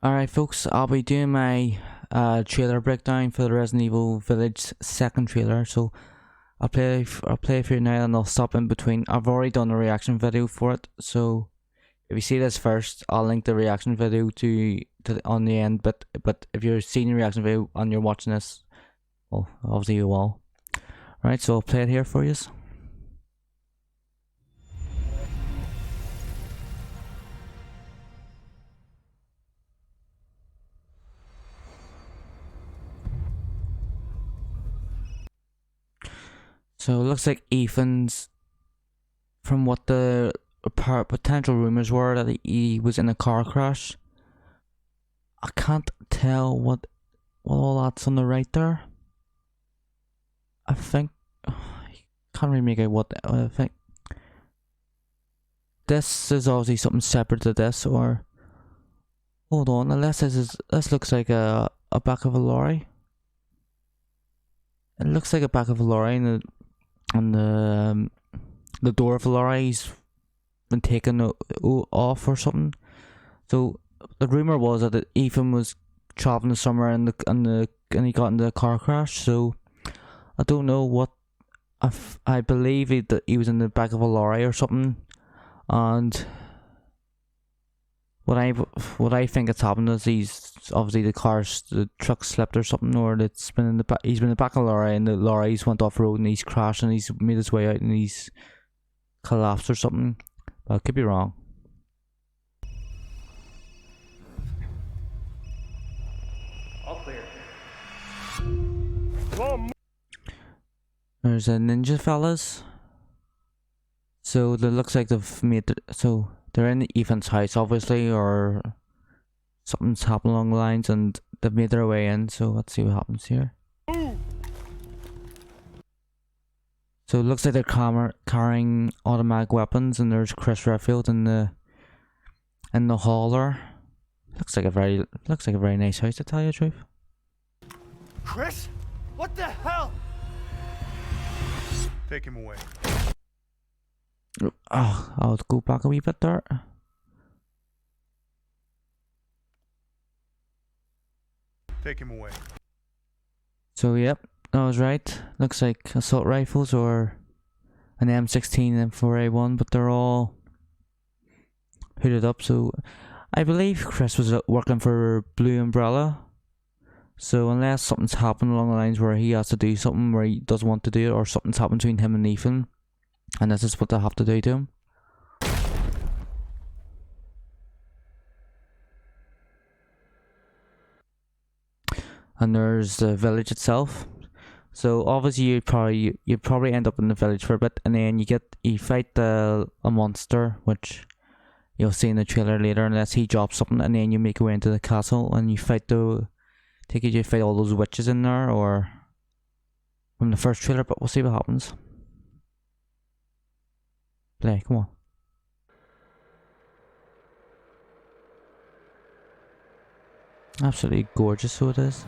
Alright folks, I'll be doing my trailer breakdown for the Resident Evil Village second trailer, so I'll play it for you now and I'll stop in between. I've already done a reaction video for it, so if you see this first, I'll link the reaction video on the end, but if you're seeing the reaction video and you're watching this, well, obviously you will. Alright, so I'll play it here for you. So it looks like Ethan's, from what the potential rumors were, that he was in a car crash. I can't tell what all that's on the right there. I think can't really make out what I think. This is obviously something separate to this, or hold on, unless this looks like a back of a lorry. It looks like a back of a lorry, and the door of the lorry's been taken off or something. So the rumor was that Ethan was traveling somewhere and he got into a car crash. So I don't know what. I believe that he was in the back of a lorry or something, and what I think it's happened is he's obviously the truck slipped or something, or it's been in the back. He's been in the back of a lorry and the lorry's went off road and he's crashed and he's made his way out and he's collapsed or something. But I could be wrong. All clear. There's a ninja fellas. So it looks like they've made it. So they're in Ethan's house, obviously, or something's happened along the lines, and they've made their way in. So let's see what happens here. So it looks like they're carrying automatic weapons, and there's Chris Redfield in the hauler. Looks like a very nice house, to tell you the truth. Chris? What the hell? Take him away. Oh, I'll go back a wee bit there. Take him away. So yep, I was right. Looks like assault rifles or an M16 and M4A1, but they're all hooded up. So I believe Chris was working for Blue Umbrella. So unless something's happened along the lines where he has to do something where he doesn't want to do it, or something's happened between him and Ethan, and this is what they have to do to him. And there's the village itself. So obviously you probably end up in the village for a bit, and then you fight a monster, which you'll see in the trailer later, unless he drops something, and then you make your way into the castle and you fight you fight all those witches in there, or from the first trailer, but we'll see what happens. Play, come on. Absolutely gorgeous, so it is.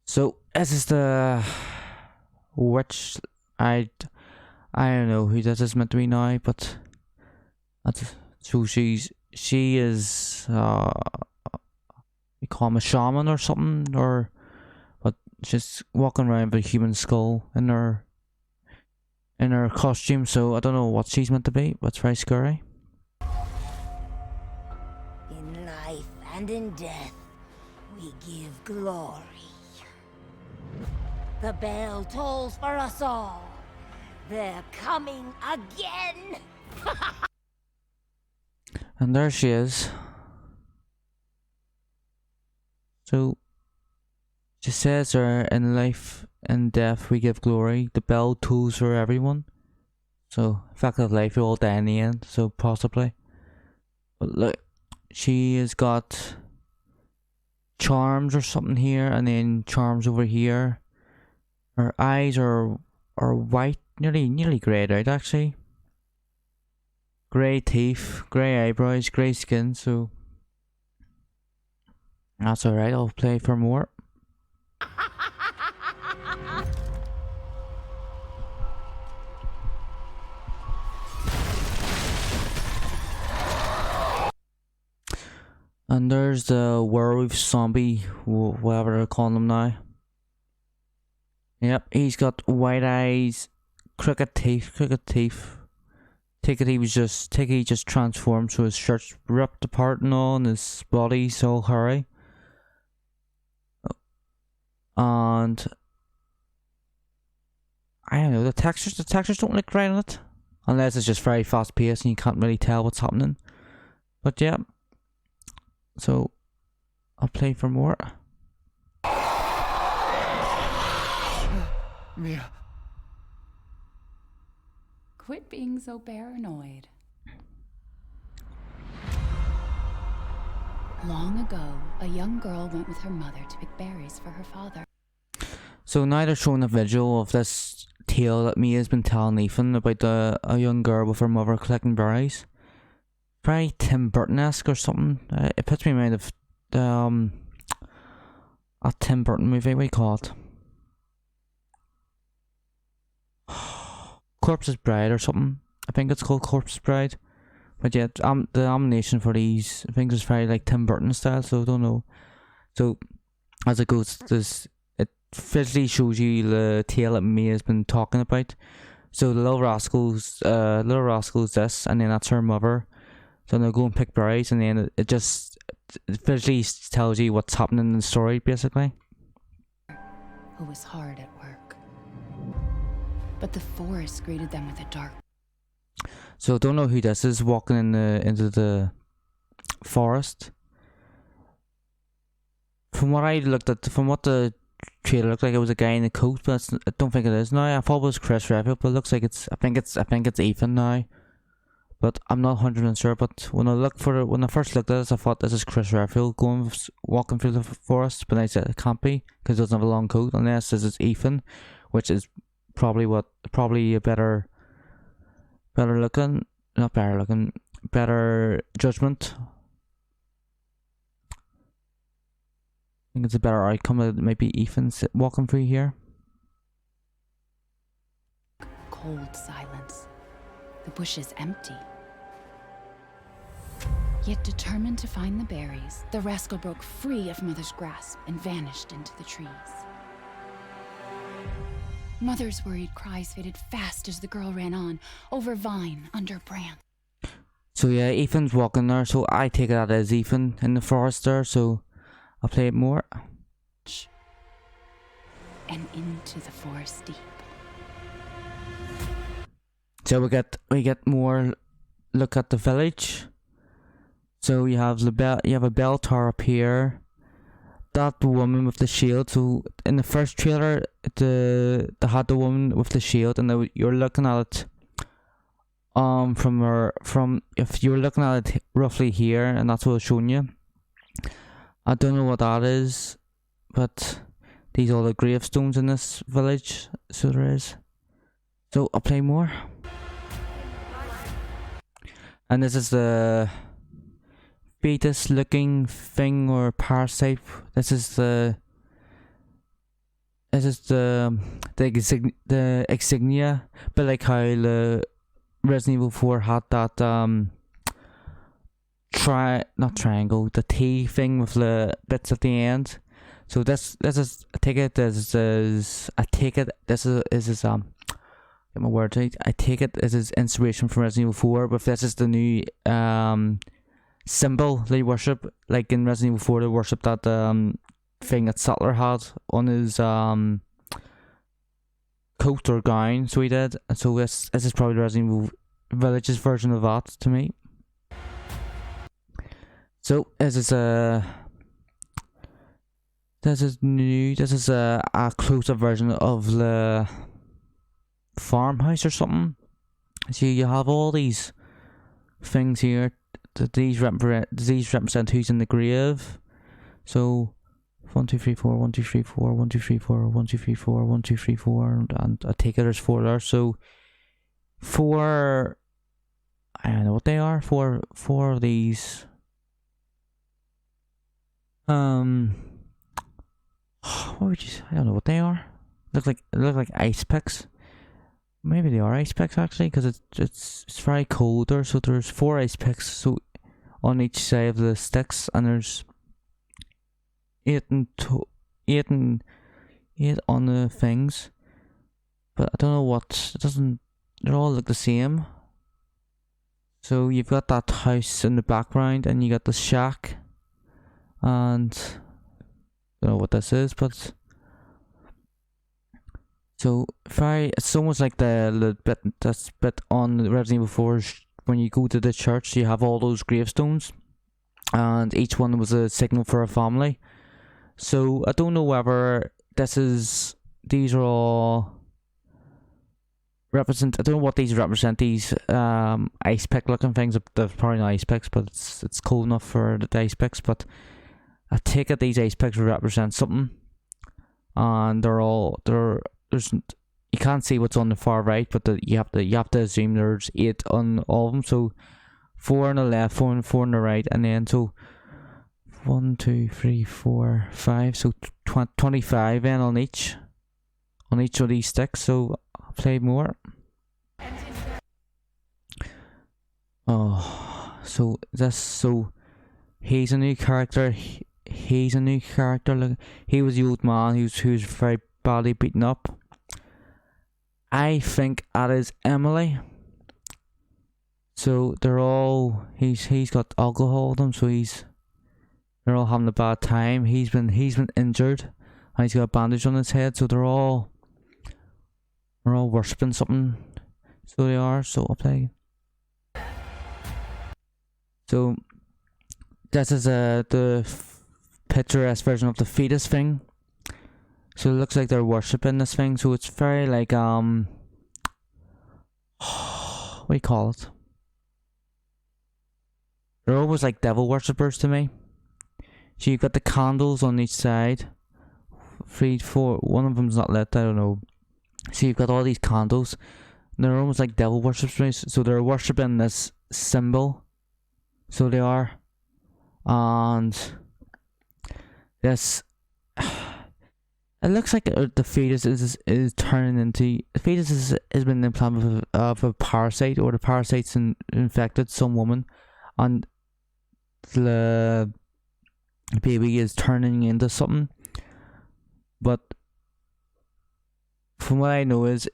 So this is the witch. I don't know who this is meant to be now, but so she is we call him a shaman or something, or but just walking around with a human skull in her costume. So I don't know what she's meant to be, but it's very scary. In life and in death, we give glory. The bell tolls for us all. They're coming again. And there she is. So she says there, in life and death we give glory. The bell tolls for everyone. So fact of life, we all die in the end. So possibly. But look, she has got charms or something here, and then charms over here. Her eyes are white, nearly greyed out actually. Grey teeth, grey eyebrows, grey skin. So that's alright. I'll play for more. And there's the werewolf zombie, whatever they're calling him now. Yep, he's got white eyes, crooked teeth. Take it he just transformed, so his shirt's ripped apart and all, and his body's all hairy. And I don't know, the textures don't look right on it. Unless it's just very fast paced and you can't really tell what's happening. But yeah. So I'll play for more. Mia. Quit being so paranoid. Long ago, a young girl went with her mother to pick berries for her father. So now they're showing a visual of this tale that Mia's been telling Ethan about a young girl with her mother collecting berries. Very Tim Burton-esque or something. It puts me in mind of the a Tim Burton movie. What do you call it? Corpse's Bride or something. I think it's called Corpse's Bride. But yeah, the animation for these things is very like Tim Burton style, so I don't know. So as it goes, it visually shows you the tale that Mia's been talking about. So the Little Rascals this, and then that's her mother. So they'll go and pick berries, and then it just visually tells you what's happening in the story, basically. Who was hard at work. But the forest greeted them with a dark. So I don't know who this is walking into the forest. From what the trailer looked like, it was a guy in a coat, but I don't think it is now. I thought it was Chris Redfield, but it looks like I think it's Ethan now. But I'm not 100% sure. But when I first looked at this, I thought this is Chris Redfield walking through the forest. But I said it can't be because he doesn't have a long coat, unless this is Ethan, which is probably a better judgment. I think it's a better outcome that it might be Ethan walking through here. Cold silence. The bush is empty. Yet determined to find the berries, the rascal broke free of Mother's grasp and vanished into the trees. Mother's worried cries faded fast as the girl ran on, over vine, under branch. So yeah, Ethan's walking there, so I take it that as Ethan in the forest there, so I'll play it more. And into the forest deep. So we get more look at the village. So you have a bell tower up here. That woman with the shield. So in the first trailer, they had the woman with the shield, and you're looking at it. If you're looking at it roughly here, and that's what it's showing you. I don't know what that is, but these are the gravestones in this village. So there is. So I'll play more. And this is the fetus looking thing or parasite. This is the insignia, but like how the Resident Evil 4 had that not triangle, the T thing with the bits at the end. So this is get my words right. I take it this is inspiration from Resident Evil 4, but this is the new symbol they worship. Like in Resident Evil 4, they worship that thing that Sattler had on his coat or gown. So he did. And so this is probably the Resident Evil Village's version of that to me. So this is new. This is a closer version of the farmhouse or something. So you have all these things here. These represent who's in the grave. So 1, 2, 3, 4, 1, 2, 3, 4, 1, 2, 3, 4, 1, 2, 3, 4, 1, 2, 3, 4, and I take it there's 4 there. So 4, I don't know what they are. 4 of these. What would you say? I don't know what they are. Look like ice picks. Maybe they are ice picks actually, because it's very cold there. So there's 4 ice picks. So on each side of the sticks, and there's 8 on the things, but I don't know what. It doesn't. They all look the same. So you've got that house in the background, and you got the shack, and I don't know what this is, but so it's almost like the bit on Resident Evil 4. When you go to the church, you have all those gravestones, and each one was a signal for a family. So I don't know whether these are all represent. I don't know what these represent. These ice pick looking things. They're probably not ice picks, but it's cold enough for the ice picks. But I take it these ice picks represent something, and there's you can't see what's on the far right, but you have to assume there's 8 on all of them. So 4 on the left, 4 on the right, and then so 1, 2, 3, 4, 5. So 25 then on each of these sticks. So I'll play more. Oh, so he's a new character. He's a new character. Look, he was the old man who's very badly beaten up. I think that is Emily. So they're all he's got alcohol with him, so they're all having a bad time. He's been injured, and he's got a bandage on his head. So they're all worshipping something. So they are. So I'll play. So this is the picturesque version of the fetus thing. So it looks like they're worshipping this thing. So it's very like what do you call it? They're almost like devil worshippers to me. So you've got the candles on each side. 3, 4. One of them's not lit. I don't know. So you've got all these candles. And they're almost like devil worshippers. So they're worshipping this symbol. So they are. And this. It looks like the fetus is turning into. The fetus has been implanted of a parasite, or the parasite's infected some woman, and the baby is turning into something. But from what I know is,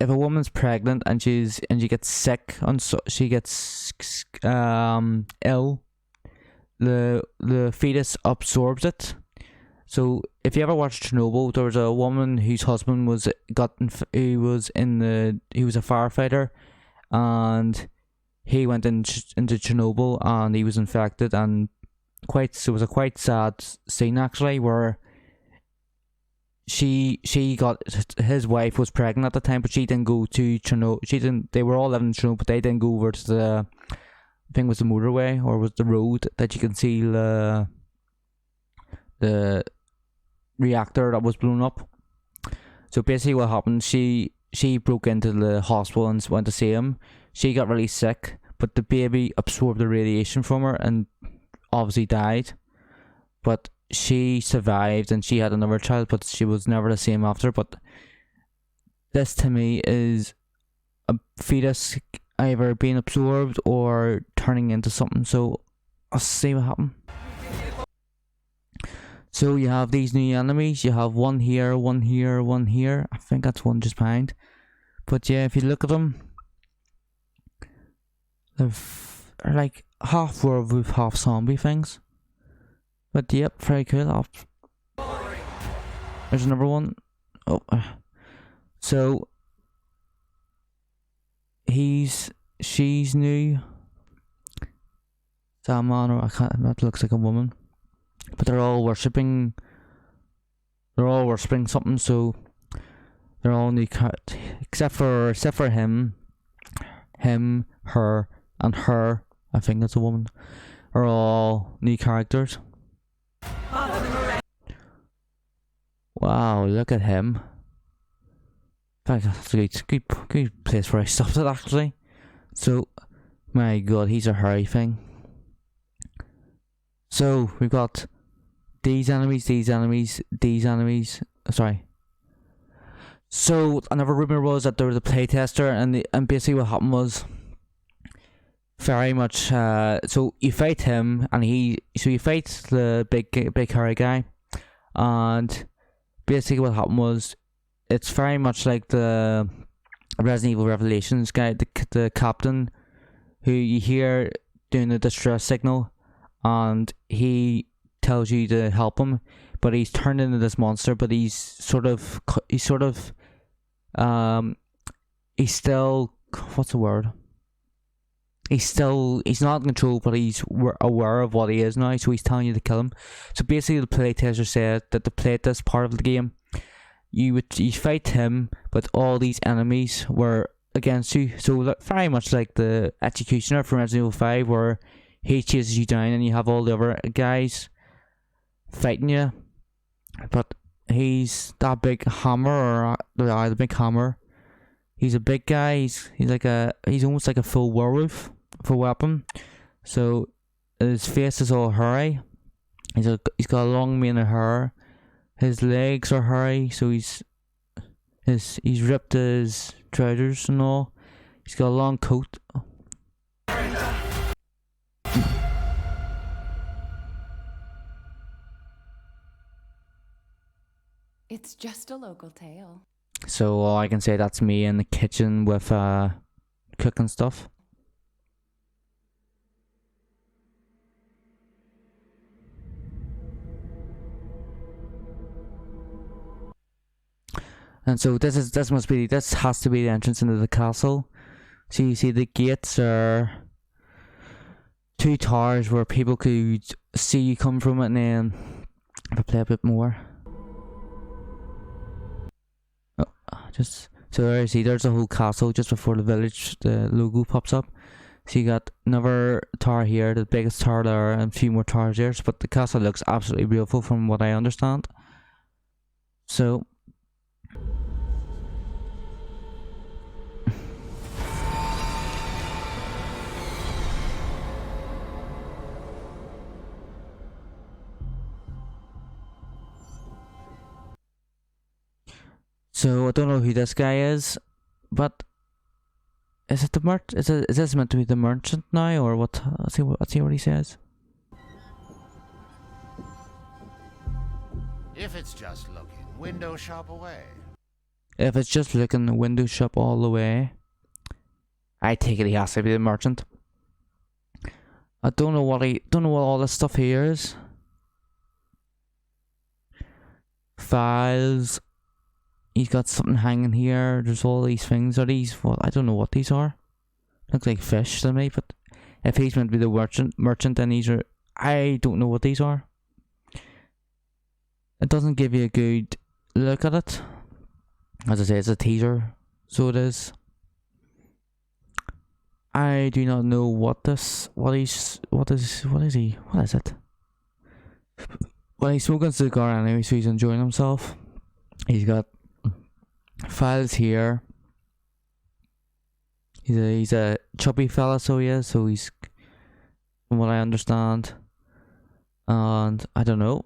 if a woman's pregnant and she gets sick and she gets ill, the fetus absorbs it. So if you ever watched Chernobyl, there was a woman whose husband was a firefighter, and he went into Chernobyl and he was infected, and it was a quite sad scene actually, where his wife was pregnant at the time, but she didn't go to Chernobyl. They were all living in Chernobyl, but they didn't go over to the, I think it was the motorway or was the road that you can see the reactor that was blown up. So basically what happened, she broke into the hospital and went to see him. She got really sick, but the baby absorbed the radiation from her and obviously died. But she survived and she had another child, but she was never the same after. But this to me is a fetus either being absorbed or turning into something. So I'll see what happens. So you have these new enemies. You have one here, one here, one here. I think that's one just behind. But yeah, if you look at them, they're like half werewolf, half zombie things. But yep, very cool. There's another one. Oh, so she's new. Is that a man or that looks like a woman? But they're all worshipping something. So they're all new, except for him, her, and her. I think that's a woman. Are all new characters. Wow, look at him. In fact, that's a good place where I stopped it actually. So, my god, he's a hairy thing. So, we've got these enemies. Sorry. So, another rumor was that there was a playtester, and basically what happened was very much. So you fight him, and you fight the big hairy guy, and basically what happened was, it's very much like the Resident Evil Revelations guy, the captain, who you hear doing the distress signal, and he tells you to help him, but he's turned into this monster. But he's still, what's the word? He's not in control, but he's aware of what he is now, so he's telling you to kill him. So basically the playtester said that to play this part of the game, you fight him, but all these enemies were against you. So very much like the Executioner from Resident Evil 5, where he chases you down and you have all the other guys fighting you. But he's that big hammer, or the big hammer. He's a big guy. He's almost like a full werewolf for weapon. So his face is all hairy. He's got a long mane of hair. His legs are hairy, so he's ripped his trousers and all. He's got a long coat. It's just a local tale. So all I can say, that's me in the kitchen with cooking stuff. And so this has to be the entrance into the castle. So you see the gates are two towers where people could see you come from it, and then if I play a bit more. So there you see, there's a whole castle just before the village, the logo pops up. So you got another tower here, the biggest tower there, and a few more towers there. But the castle looks absolutely beautiful from what I understand. So I don't know who this guy is, but is it the is this meant to be the merchant now, or what? Let's see what he says. If it's just looking, window shop away. If it's just looking, the window shop all the way. I take it he has to be the merchant. I don't know what all this stuff here is. Files. He's got something hanging here. There's all these things. Are these what? I don't know what these are. Look like fish to me, but if he's meant to be the merchant, then these are. I don't know what these are. It doesn't give you a good look at it. As I say, it's a teaser, so it is. I do not know what is he? What is it? Well, he's smoking a cigar anyway, so he's enjoying himself. He's got files here. He's a chubby fella, so he is. So he's, from what I understand, and I don't know.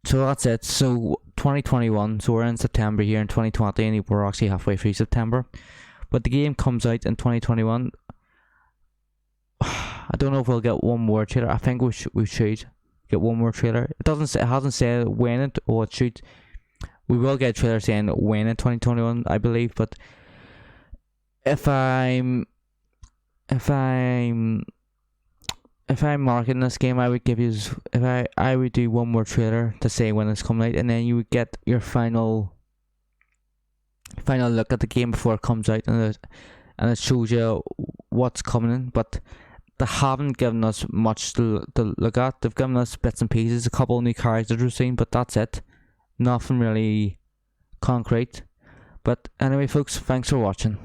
So that's it. So 2021. So we're in September here in 2020, and we're actually halfway through September. But the game comes out in 2021. I don't know if we'll get one more trailer. I think we should get one more trailer. It hasn't said when it should. We will get a trailer saying when in 2021, I believe. But if I'm marketing this game, I would give you, I would do one more trailer to say when it's coming out, and then you would get your final look at the game before it comes out, and it shows you what's coming in. But they haven't given us much to look at. They've given us bits and pieces, a couple of new characters we've seen, but that's it. Nothing really concrete. But anyway, folks, thanks for watching.